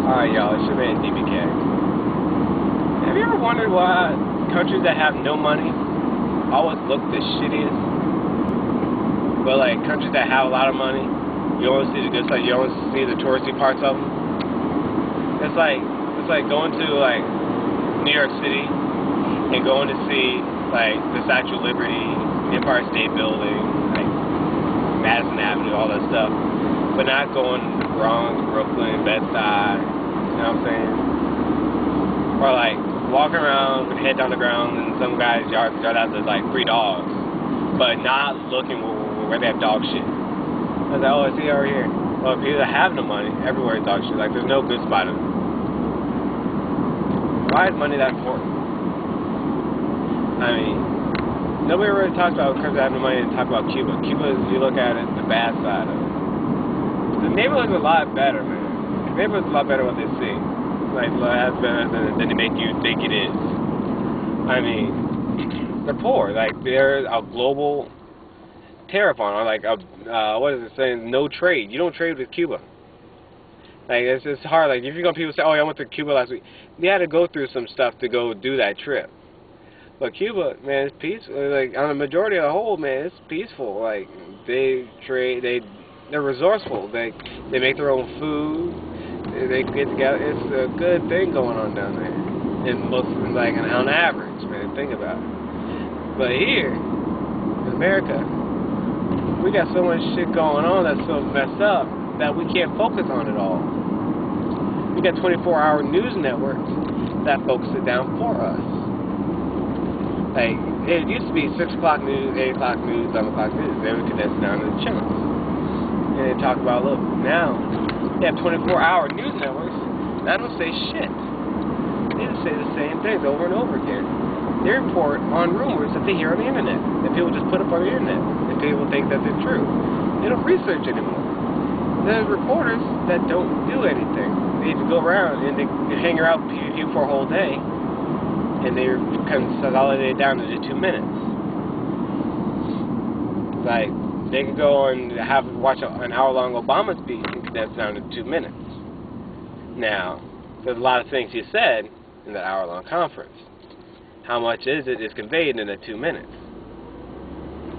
Alright, y'all, it's your man DBK. Have you ever wondered why countries that have no money always look the shittiest? But like countries that have a lot of money, you always see the good stuff, you always see the touristy parts of them. It's like going to like New York City and going to see like the Statue of Liberty, Empire State Building, like Madison Avenue, all that stuff, but not going to the Bronx, Brooklyn, Bed-Stuy. You know what I'm saying? Or like walking around with head down the ground in some guy's yard because there's like 3 dogs, but not looking where they have dog shit. I was like, oh, I see over here. Well, people that have no money, everywhere is dog shit. Like there's no good spot in it. Why is money that important? I mean, nobody really talks about countries that have no money and talk about Cuba. Cuba, you look at it, the bad side of it. The neighborhood's a lot better, man. The neighborhood's a lot better than what they seem. Like, that's better than they make you think it is. I mean, they're poor. Like, they're a global tariff on, or like a, what is it saying? No trade. You don't trade with Cuba. Like, it's hard. Like, if you're going to people say, oh, yeah, I went to Cuba last week. You had to go through some stuff to go do that trip. But Cuba, man, it's peaceful. Like, on the majority of the whole, man, it's peaceful. Like, they trade, they're resourceful. They make their own food. They get together. It's a good thing going on down there. And most, like, on average, man, think about it. But here, in America, we got so much shit going on that's so messed up that we can't focus on it all. We got 24-hour news networks that focus it down for us. Like, it used to be 6 o'clock news, 8 o'clock news, 7 o'clock news. They would condense it down to the chunks. And they talk about, look, now, they have 24-hour news networks that don't say shit. They just say the same things over and over again. They report on rumors that they hear on the internet, that people just put up on the internet, and people think that they're true. They don't research anymore. There's reporters that don't do anything. They just go around and they hang around people for a whole day, and they consolidate it down to 2 minutes. Like, they could go and watch an hour-long Obama speech and condense it down to 2 minutes. Now, there's a lot of things he said in that hour-long conference. How much is conveyed in the 2 minutes?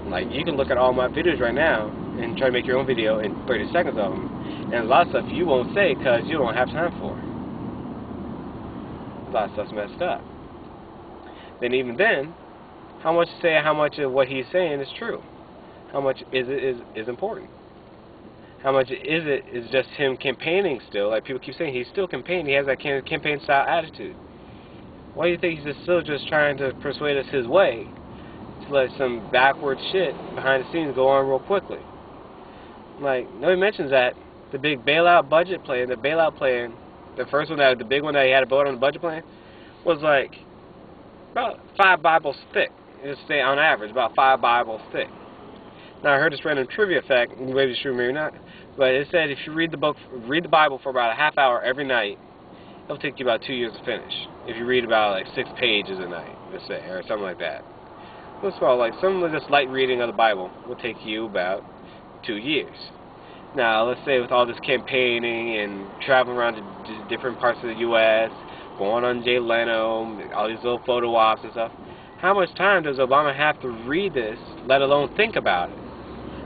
Like, you can look at all my videos right now and try to make your own video in 30 seconds of them, and a lot of stuff you won't say because you don't have time for it. A lot of stuff's messed up. Then even then, how much of what he's saying is true? How much is important? How much is just him campaigning still? Like people keep saying, he's still campaigning. He has that campaign style attitude. Why do you think he's still just trying to persuade us his way to let some backward shit behind the scenes go on real quickly? Like nobody mentions that the big bailout budget plan, the first one, the big one that he had to vote on the budget plan, was like about 5 Bibles thick. Just say on average about 5 Bibles thick. Now I heard this random trivia fact, maybe it's true, maybe not, but it said if you read the Bible for about a half hour every night, it'll take you about 2 years to finish. If you read about like 6 pages a night, let's say, or something like that. Let's call like some of this light reading of the Bible will take you about 2 years. Now let's say with all this campaigning and traveling around to different parts of the U.S., going on Jay Leno, all these little photo ops and stuff, how much time does Obama have to read this, let alone think about it?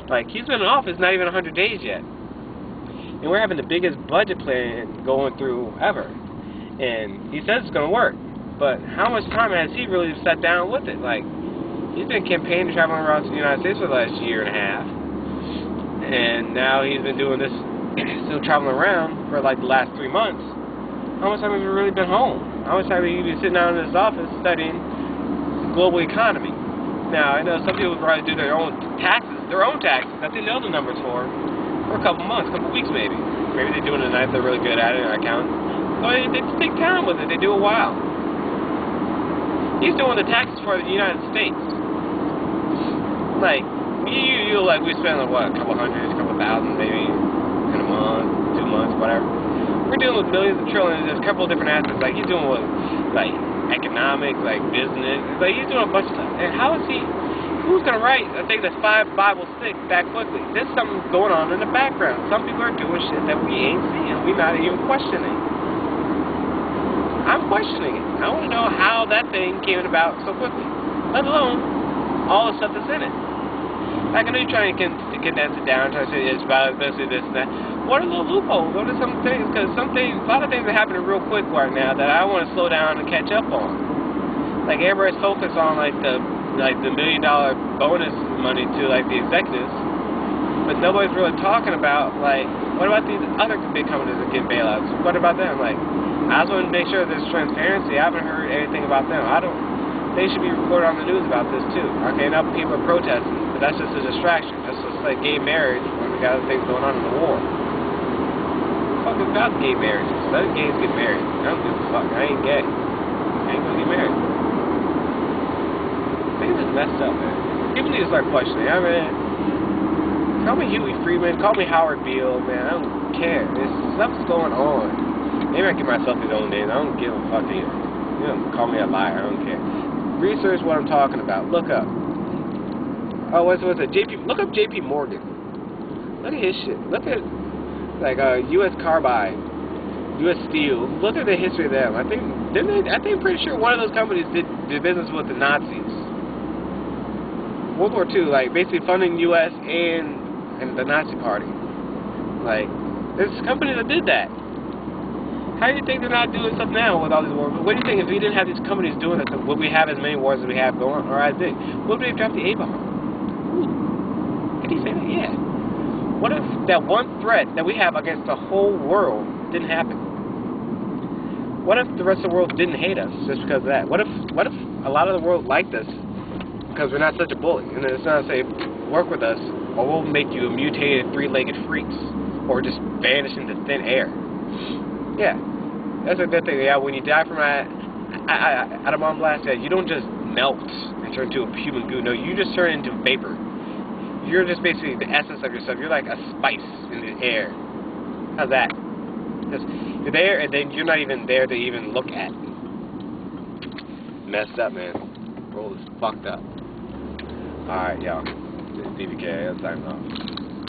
Like, he's been in office not even 100 days yet. And we're having the biggest budget plan going through ever. And he says it's going to work. But how much time has he really sat down with it? Like, he's been campaigning, traveling around to the United States for the last year and a half. And now he's been doing this, still traveling around for like the last 3 months. How much time has he really been home? How much time have he been sitting down in his office studying the global economy? Now, I know some people would probably do their own taxes that they know the numbers for a couple months, couple weeks maybe. Maybe they do it at night, they're really good at it, accounting. So they just take time with it, they do a while. He's doing the taxes for the United States. Like, we spend like, what, a couple hundred, a couple thousand maybe in a month, 2 months, whatever. We're dealing with millions of trillions, there's a couple of different aspects. Like, he's doing with, like, economics, like business, like he's doing a bunch of stuff. And how is he, who's going to write a thing that's 5 Bibles thick that quickly? There's something going on in the background. Some people are doing shit that we ain't seeing, we're not even questioning. I'm questioning it. I want to know how that thing came about so quickly, let alone all the stuff that's in it. Like, I know you're trying to condense it down, trying to say it's about basically this and that. What are little loopholes? What are some things? Because a lot of things are happening real quick right now that I want to slow down and catch up on. Like, everybody's focused on like the $1 million bonus money to like the executives, but nobody's really talking about like, what about these other big companies that get bailouts? What about them? Like, I just want to make sure there's transparency. I haven't heard anything about them. They should be reported on the news about this too. Okay, now people are protesting, but that's just a distraction. That's just like gay marriage when we got other things going on in the war. Fuck about gay marriages. Let gays get married. I don't give a fuck. I ain't gay. I ain't gonna get married. Things is messed up, man. People need to start questioning. I mean, call me Huey Freeman, call me Howard Beale, man. I don't care. There's stuff's going on. Maybe I give myself his own name. I don't give a fuck either. You know, call me a liar. I don't care. Research what I'm talking about. Look up. Oh, what's it? Look up JP Morgan. Look at his shit. Look at like U.S. Carbide, U.S. Steel. Look at the history of them. I think I'm pretty sure one of those companies did business with the Nazis. World War II, like basically funding U.S. and the Nazi Party. Like, there's companies that did that. How do you think they're not doing stuff now with all these wars? What do you think if we didn't have these companies doing this? Would we have as many wars as we have going? Or as big? What if they dropped the A-bomb? Can you say that? Yeah. What if that one threat that we have against the whole world didn't happen? What if the rest of the world didn't hate us just because of that? What if a lot of the world liked us because we're not such a bully? And it's not to say, work with us, or we'll make you a mutated three-legged freaks, or just vanish into thin air. Yeah, that's a good thing. Yeah, when you die from a bomb blast, yeah, you don't just melt and turn into a human goo. No, you just turn into vapor. You're just basically the essence of yourself. You're like a spice in the air. How's that? Because you're there, and then you're not even there to even look at. Messed up, man. World is fucked up. Alright, y'all. This is DBK. Let's sign off.